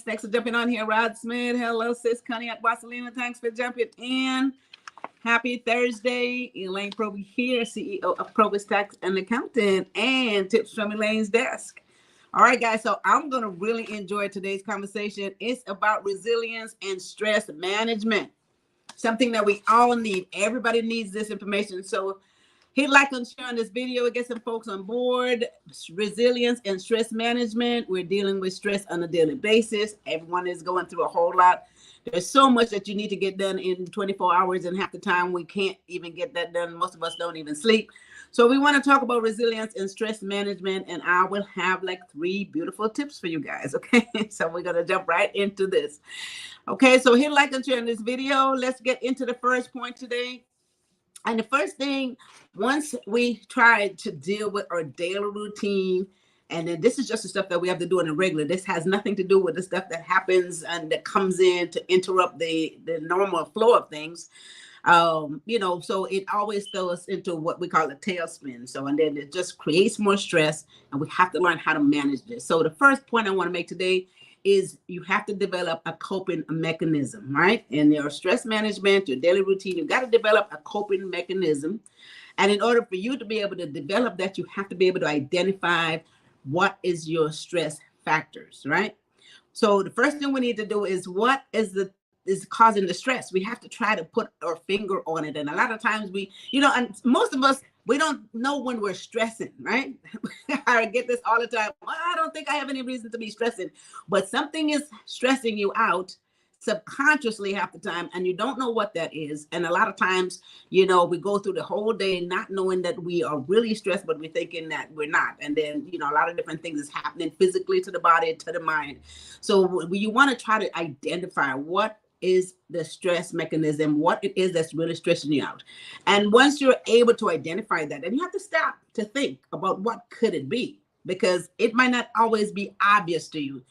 Thanks for jumping on here, Rod Smith. Hello, sis Connie at Barcelona. Thanks for jumping in. Happy Thursday. Elaine Proby here, CEO of PROBY'S Tax and Accountant, and tips from Elaine's desk. All right, guys. So I'm going to really enjoy today's conversation. It's about resilience and stress management, something that we all need. Everybody needs this information. So hit like and share on this video. Get some folks on board. Resilience and stress management. We're dealing with stress on a daily basis. Everyone is going through a whole lot. There's so much that you need to get done in 24 hours, and half the time we can't even get that done. Most of us don't even sleep. So we want to talk about resilience and stress management, and I will have like 3 beautiful tips for you guys. Okay, so we're going to jump right into this. Okay, so hit like and share on this video. Let's get into the first point today. And the first thing, once we try to deal with our daily routine, and then this is just the stuff that we have to do in a regular. This has nothing to do with the stuff that happens and that comes in to interrupt the normal flow of things. So it always throws us into what we call a tailspin. So, and then it just creates more stress, and we have to learn how to manage this. So the first point I want to make today is you have to develop a coping mechanism, right? In your stress management, your daily routine, you got to develop a coping mechanism. And in order for you to be able to develop that, you have to be able to identify what is your stress factors, right? So the first thing we need to do is what is causing the stress. We have to try to put our finger on it. And a lot of times and most of us, we don't know when we're stressing, right? I get this all the time. Well, I don't think I have any reason to be stressing, but something is stressing you out subconsciously half the time, and you don't know what that is. And a lot of times, we go through the whole day not knowing that we are really stressed, but we're thinking that we're not. And then, a lot of different things is happening physically to the body, to the mind. So you want to try to identify what is the stress mechanism, what it is that's really stressing you out. And once you're able to identify that, then you have to stop to think about what could it be, because it might not always be obvious to you.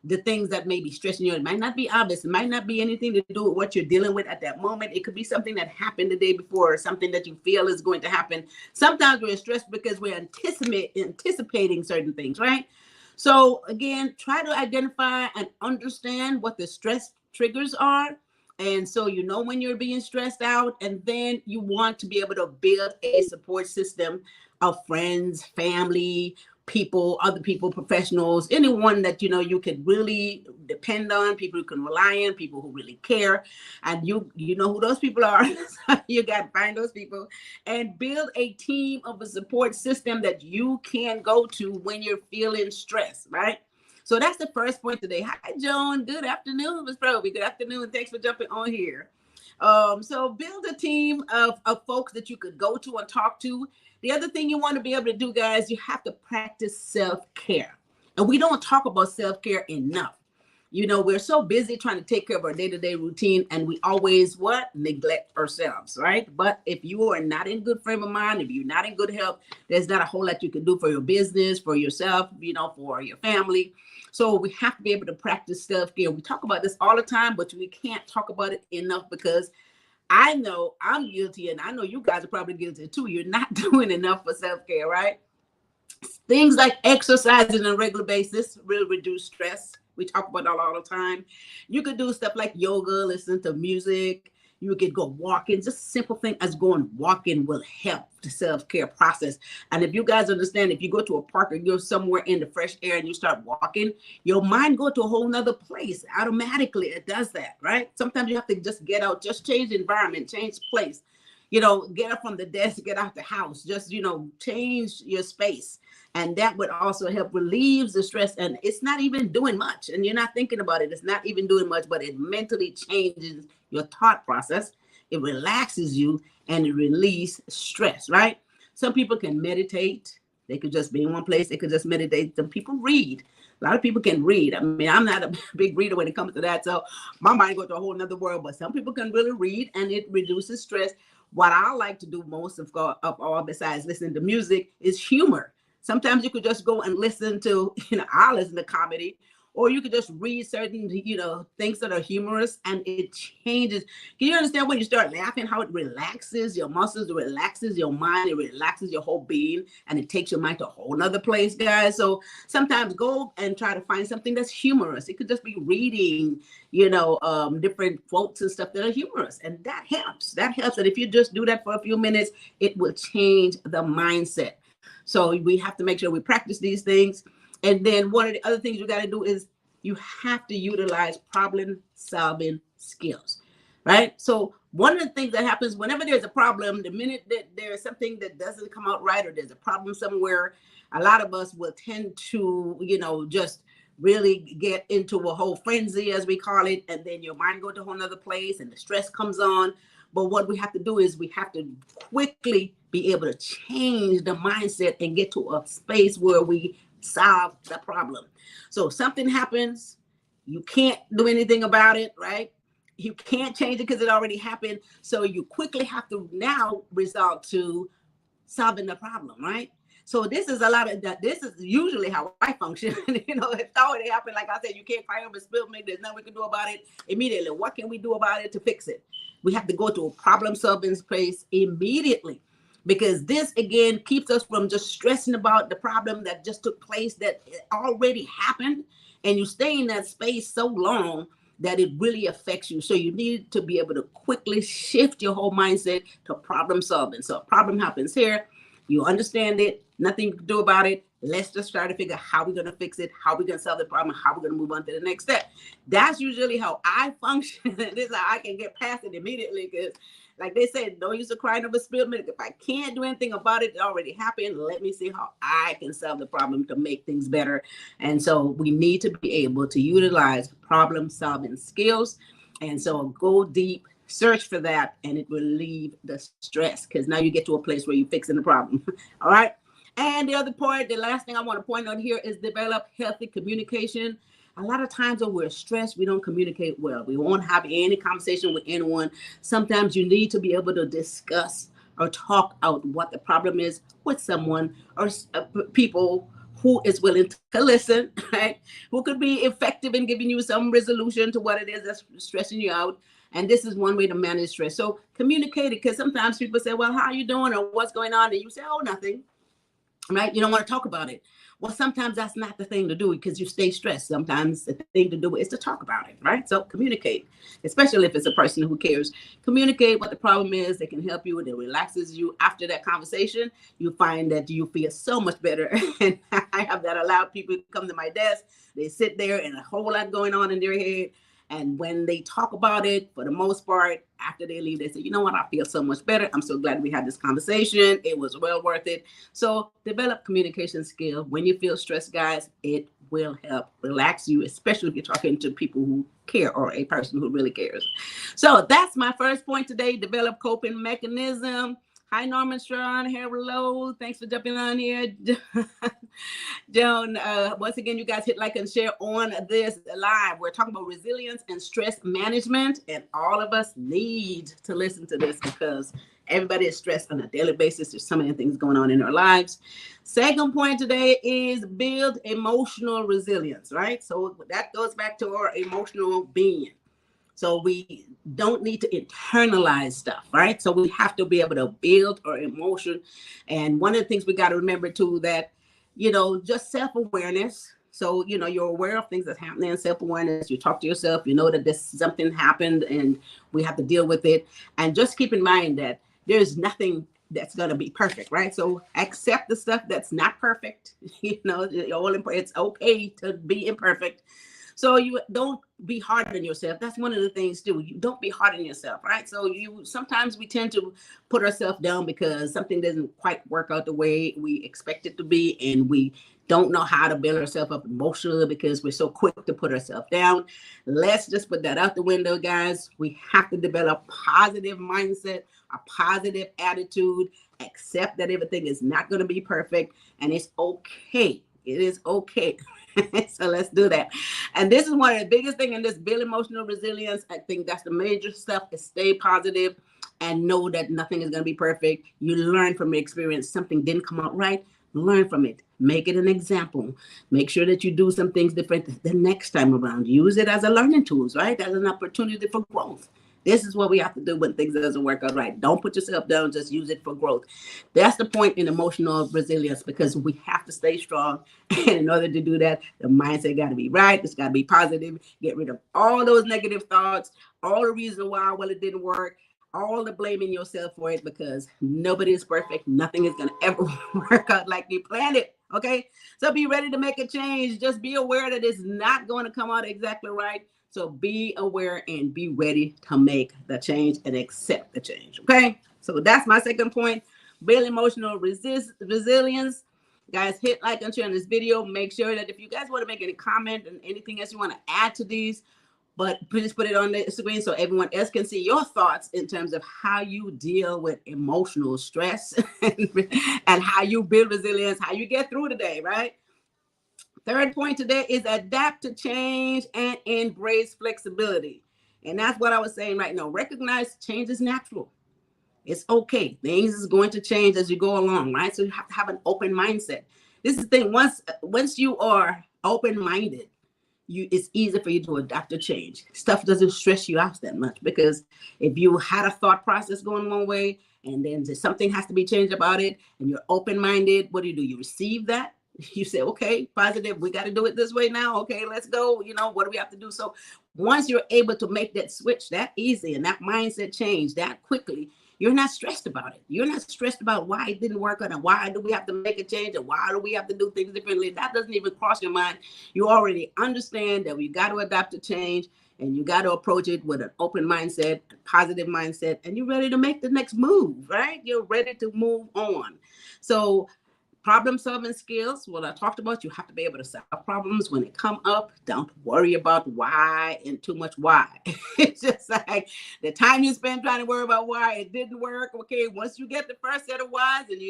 The things that may be stressing you, it might not be obvious. It might not be anything to do with what you're dealing with at that moment. It could be something that happened the day before, or something that you feel is going to happen. Sometimes we're stressed because we're anticipating certain things, right? So again, try to identify and understand what the stress triggers are. And so when you're being stressed out, and then you want to be able to build a support system of friends, family, people, other people, professionals, anyone that you could really depend on, people you can rely on, people who really care, and you know who those people are. You got to find those people and build a team of a support system that you can go to when you're feeling stressed, right? So that's the first point today. Hi, Joan. Good afternoon, Ms. Proby. Good afternoon. Thanks for jumping on here. So build a team of folks that you could go to and talk to. The other thing you want to be able to do, guys, you have to practice self-care. And we don't talk about self-care enough. We're so busy trying to take care of our day-to-day routine, and we always neglect ourselves, right? But if you are not in good frame of mind, if you're not in good health, there's not a whole lot you can do for your business, for yourself, for your family. So we have to be able to practice self-care. We talk about this all the time, but we can't talk about it enough because I know I'm guilty, and I know you guys are probably guilty too. You're not doing enough for self-care, right? Things like exercising on a regular basis will reduce stress. We talk about that all the time. You could do stuff like yoga, listen to music. You could go walking. Just a simple thing as going walking will help the self-care process. And if you guys understand, if you go to a park or you're somewhere in the fresh air and you start walking, your mind go to a whole nother place. Automatically, it does that, right? Sometimes you have to just get out, just change the environment, change place. Get up from the desk, get out the house, just, change your space. And that would also help relieve the stress. And it's not even doing much. And you're not thinking about it. It's not even doing much, but it mentally changes your thought process. It relaxes you and it relieves stress, right? Some people can meditate. They could just be in one place. They could just meditate. Some people read. A lot of people can read. I mean, I'm not a big reader when it comes to that. So my mind goes to a whole nother world. But some people can really read and it reduces stress. What I like to do most of all, besides listening to music, is humor. Sometimes you could just go and listen to, I listen to comedy, or you could just read certain, things that are humorous, and it changes. Can you understand when you start laughing, how it relaxes your muscles, it relaxes your mind, it relaxes your whole being, and it takes your mind to a whole nother place, guys. So sometimes go and try to find something that's humorous. It could just be reading, different quotes and stuff that are humorous, and that helps. That helps. And if you just do that for a few minutes, it will change the mindset. So we have to make sure we practice these things. And then one of the other things you got to do is you have to utilize problem solving skills, right? So one of the things that happens whenever there's a problem, the minute that there's something that doesn't come out right, or there's a problem somewhere, a lot of us will tend to, just really get into a whole frenzy, as we call it. And then your mind goes to a whole nother place and the stress comes on. But what we have to do is we have to quickly be able to change the mindset and get to a space where we solve the problem. So if something happens, you can't do anything about it, right? You can't change it because it already happened. So you quickly have to now resort to solving the problem, right? So this is a lot of that. This is usually how I function. If it already happened, like I said, you can't fire up a spill milk. There's nothing we can do about it immediately. What can we do about it to fix it? We have to go to a problem solving space immediately, because this again keeps us from just stressing about the problem that just took place, that already happened, and you stay in that space so long that it really affects you. So you need to be able to quickly shift your whole mindset to problem solving. So a problem happens here, you understand it, nothing you can do about it. Let's just try to figure out how we're going to fix it, how we're going to solve the problem, how we're going to move on to the next step. That's usually how I function. This is how I can get past it immediately, because like they said, don't use to crying over spilled milk. If I can't do anything about it, it already happened. Let me see how I can solve the problem to make things better. And so we need to be able to utilize problem solving skills. And so go deep, search for that, and it will relieve the stress, because now you get to a place where you're fixing the problem. All right. And the other part, the last thing I want to point out here is develop healthy communication. A lot of times when we're stressed, we don't communicate well. We won't have any conversation with anyone. Sometimes you need to be able to discuss or talk out what the problem is with someone, or people who is willing to listen, right? Who could be effective in giving you some resolution to what it is that's stressing you out. And this is one way to manage stress. So communicate it, because sometimes people say, well, how are you doing? Or what's going on? And you say, oh, nothing. Right? You don't want to talk about it. Well, sometimes that's not the thing to do because you stay stressed. Sometimes the thing to do is to talk about it, right? So communicate, especially if it's a person who cares. Communicate what the problem is. They can help you. It relaxes you. After that conversation, you find that you feel so much better. And I have that allowed people to come to my desk. They sit there and a whole lot going on in their head. And when they talk about it, for the most part, after they leave, they say, you know what, I feel so much better. I'm so glad we had this conversation. It was well worth it. So develop communication skill. When you feel stressed, guys, it will help relax you, especially if you're talking to people who care or a person who really cares. So that's my first point today, develop coping mechanism. Hi, Norman Strawn. Hello. Thanks for jumping on here. Joan, once again, you guys hit like and share on this live. We're talking about resilience and stress management, and all of us need to listen to this because everybody is stressed on a daily basis. There's so many things going on in our lives. Second point today is build emotional resilience, right? So that goes back to our emotional being. So we don't need to internalize stuff, right? So we have to be able to build our emotion. And one of the things we got to remember too, that, just self-awareness. So, you're aware of things that's happening, self-awareness. You talk to yourself, you know that this something happened and we have to deal with it. And just keep in mind that there's nothing that's going to be perfect, right? So accept the stuff that's not perfect. It's okay to be imperfect. So you don't be hard on yourself. That's one of the things too. You don't be hard on yourself, right? So sometimes we tend to put ourselves down because something doesn't quite work out the way we expect it to be, and we don't know how to build ourselves up emotionally because we're so quick to put ourselves down. Let's just put that out the window, guys. We have to develop a positive mindset, a positive attitude, accept that everything is not going to be perfect, and it's okay. It is okay. So let's do that. And this is one of the biggest things in this build emotional resilience. I think that's the major stuff, is stay positive and know that nothing is going to be perfect. You learn from your experience. Something didn't come out right. Learn from it. Make it an example. Make sure that you do some things different the next time around. Use it as a learning tool, right? As an opportunity for growth. This is what we have to do when things doesn't work out right. Don't put yourself down. Just use it for growth. That's the point in emotional resilience, because we have to stay strong. And in order to do that, the mindset got to be right. It's got to be positive. Get rid of all those negative thoughts, all the reason why, it didn't work, all the blaming yourself for it, because nobody is perfect. Nothing is going to ever work out like you planned it. Okay. So be ready to make a change. Just be aware that it's not going to come out exactly right. So be aware and be ready to make the change and accept the change. Okay. So that's my second point. Build emotional resilience. Guys, hit like and share on this video. Make sure that if you guys want to make any comment and anything else you want to add to these, but please put it on the screen so everyone else can see your thoughts in terms of how you deal with emotional stress and how you build resilience, how you get through the day, right? Third point today is adapt to change and embrace flexibility. And that's what I was saying right now. Recognize change is natural. It's okay. Things is going to change as you go along, right? So you have to have an open mindset. This is the thing. Once you are open-minded, it's easy for you to adapt to change. Stuff doesn't stress you out that much, because if you had a thought process going one way and then something has to be changed about it and you're open-minded, what do? You receive that. You say, okay, positive, we got to do it this way now. Okay, let's go. What do we have to do? So once you're able to make that switch that easy and that mindset change that quickly, you're not stressed about it. You're not stressed about why it didn't work out and why do we have to make a change and why do we have to do things differently. That doesn't even cross your mind. You already understand that we got to adapt to change, and you got to approach it with an open mindset, positive mindset, and you're ready to make the next move, right? You're ready to move on. So problem solving skills, what I talked about, you have to be able to solve problems when they come up. Don't worry about why and too much why. It's just like the time you spend trying to worry about why it didn't work. Okay, once you get the first set of whys and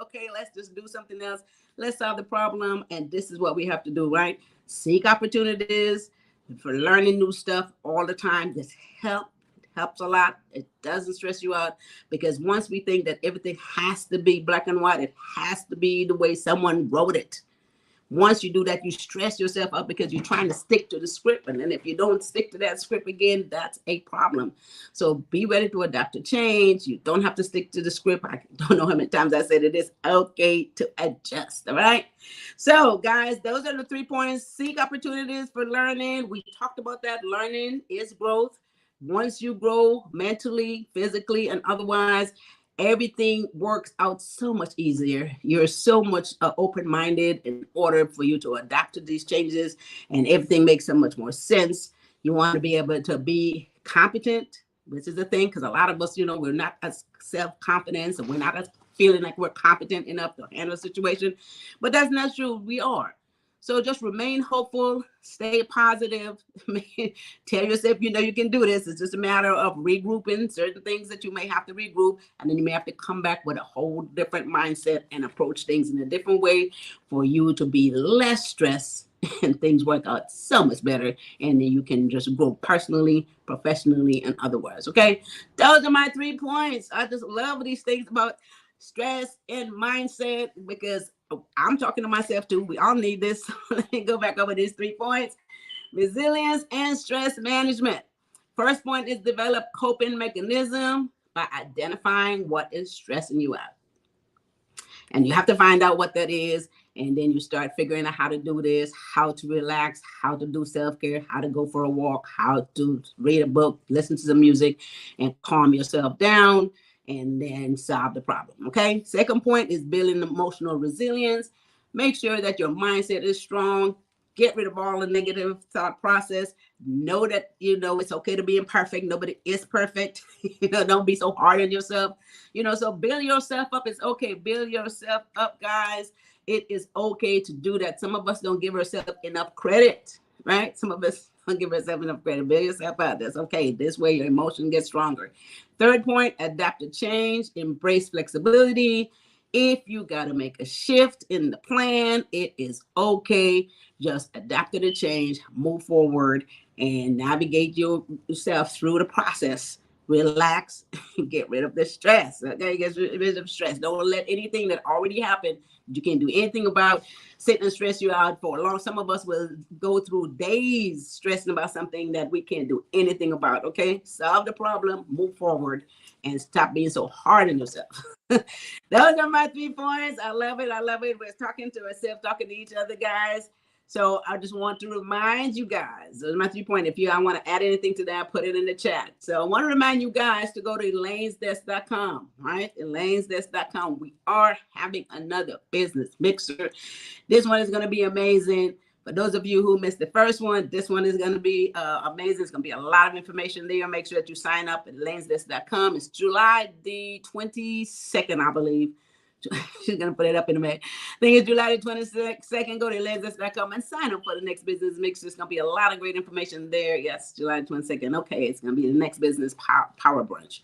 okay, let's just do something else. Let's solve the problem. And this is what we have to do, right? Seek opportunities for learning new stuff all the time. This helps a lot. It doesn't stress you out, because once we think that everything has to be black and white, it has to be the way someone wrote it. Once you do that, you stress yourself up because you're trying to stick to the script. And then if you don't stick to that script again, that's a problem. So be ready to adapt to change. You don't have to stick to the script. I don't know how many times I said it is okay to adjust. All right. So guys, those are the 3 points. Seek opportunities for learning. We talked about that. Learning is growth. Once you grow mentally, physically, and otherwise, everything works out so much easier. You're so much open-minded in order for you to adapt to these changes, and everything makes so much more sense. You want to be able to be competent, which is the thing, because a lot of us, we're not as self-confident, and we're not as feeling like we're competent enough to handle a situation, but that's not true. We are. So just remain hopeful, stay positive, tell yourself, you can do this. It's just a matter of regrouping certain things that you may have to regroup, and then you may have to come back with a whole different mindset and approach things in a different way for you to be less stressed and things work out so much better. And then you can just grow personally, professionally, and otherwise. Okay. Those are my 3 points. I just love these things about stress and mindset because I'm talking to myself too. We all need this. Let me go back over these 3 points. Resilience and stress management. First point is develop coping mechanism by identifying what is stressing you out. And you have to find out what that is. And then you start figuring out how to do this, how to relax, how to do self-care, how to go for a walk, how to read a book, listen to some music, and calm yourself down, and then solve the problem. Okay. Second point is building emotional resilience. Make sure that your mindset is strong. Get rid of all the negative thought process. Know that, it's okay to be imperfect. Nobody is perfect. Don't be so hard on yourself. So build yourself up. It's okay. Build yourself up, guys. It is okay to do that. Some of us don't give ourselves enough credit, right? Some of us don't give ourselves enough credit. Build yourself up. That's okay. This way your emotion gets stronger. Third point, adapt to change. Embrace flexibility. If you got to make a shift in the plan, it is okay. Just adapt to the change, move forward, and navigate yourself through the process. Relax, get rid of the stress. Okay, get rid of stress. Don't let anything that already happened, you can't do anything about, sit and stress you out for long. Some of us will go through days stressing about something that we can't do anything about. Okay, solve the problem, move forward, and stop being so hard on yourself. Those are my 3 points. I love it. I love it. We're talking to ourselves, talking to each other, guys. So I just want to remind you guys, those are my 3 points. If I want to add anything to that, put it in the chat. So I want to remind you guys to go to elainesdesk.com, right? elainesdesk.com. We are having another business mixer. This one is going to be amazing. For those of you who missed the first one, this one is going to be amazing. It's going to be a lot of information there. Make sure that you sign up at elainesdesk.com. It's July the 22nd, I believe. She's going to put it up in a minute. I think it's July the 22nd. Go to elainesdesk.com and sign up for the next business mix. There's going to be a lot of great information there. Yes, July the 22nd. Okay, it's going to be the next business power brunch.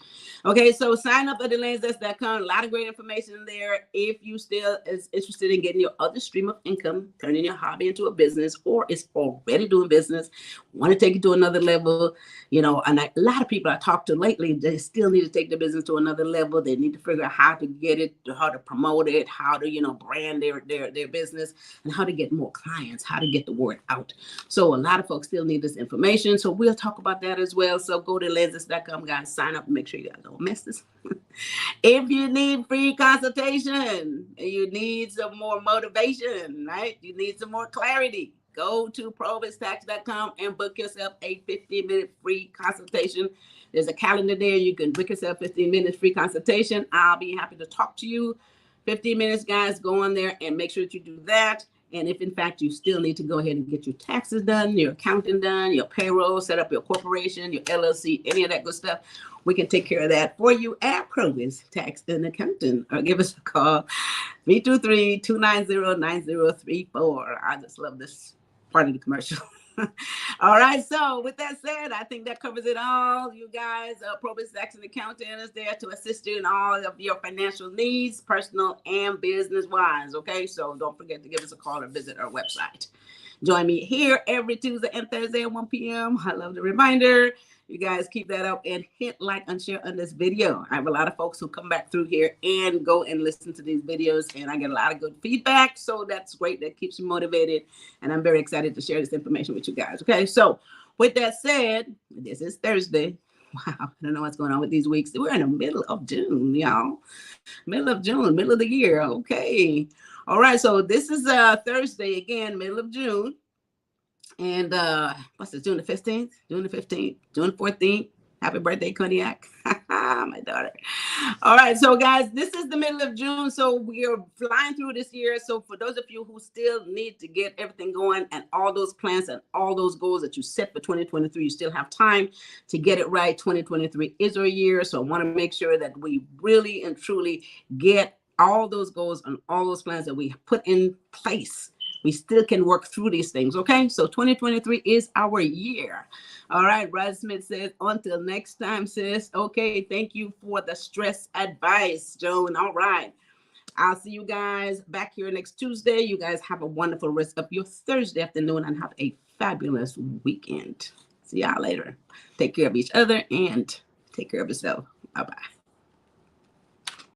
Okay, so sign up at elainesdesk.com. A lot of great information there. If you still is interested in getting your other stream of income, turning your hobby into a business, or is already doing business, want to take it to another level, and a lot of people I talked to lately, they still need to take the business to another level. They need to figure out how to get it, how to promote it, how to, brand their business, and how to get more clients, how to get the word out. So a lot of folks still need this information. So we'll talk about that as well. So go to elainesdesk.com, guys, sign up and make sure you guys don't miss this. If you need free consultation, you need some more motivation, right? You need some more clarity. Go to PROBY'S and book yourself a 15-minute free consultation. There's a calendar there. You can book yourself 15 minutes free consultation. I'll be happy to talk to you. 15 minutes, guys. Go on there and make sure that you do that. And if, in fact, you still need to go ahead and get your taxes done, your accounting done, your payroll, set up your corporation, your LLC, any of that good stuff, we can take care of that for you at PROBY'S Tax and Accounting. Or give us a call, 323-290-9034. I just love this part of the commercial. All right. So with that said, I think that covers it all. You guys, PROBY'S Tax and Accounting is there to assist you in all of your financial needs, personal and business wise. Okay. So don't forget to give us a call or visit our website. Join me here every Tuesday and Thursday at 1 p.m. I love the reminder. You guys keep that up and hit like and share on this video. I have a lot of folks who come back through here and go and listen to these videos, and I get a lot of good feedback. So that's great. That keeps me motivated. And I'm very excited to share this information with you guys. Okay, so with that said, this is Thursday. Wow, I don't know what's going on with these weeks. We're in the middle of June, y'all. Middle of June, middle of the year. Okay. All right. So this is Thursday again, middle of June. And what's it, June the 15th? June the 15th, June 14th. Happy birthday, Cognac. My daughter. All right. So, guys, this is the middle of June. So we are flying through this year. So for those of you who still need to get everything going and all those plans and all those goals that you set for 2023, you still have time to get it right. 2023 is our year. So I want to make sure that we really and truly get all those goals and all those plans that we put in place. We still can work through these things, okay? So 2023 is our year. All right, Brad Smith says, until next time, sis. Okay, thank you for the stress advice, Joan. All right. I'll see you guys back here next Tuesday. You guys have a wonderful rest of your Thursday afternoon and have a fabulous weekend. See y'all later. Take care of each other and take care of yourself. Bye-bye.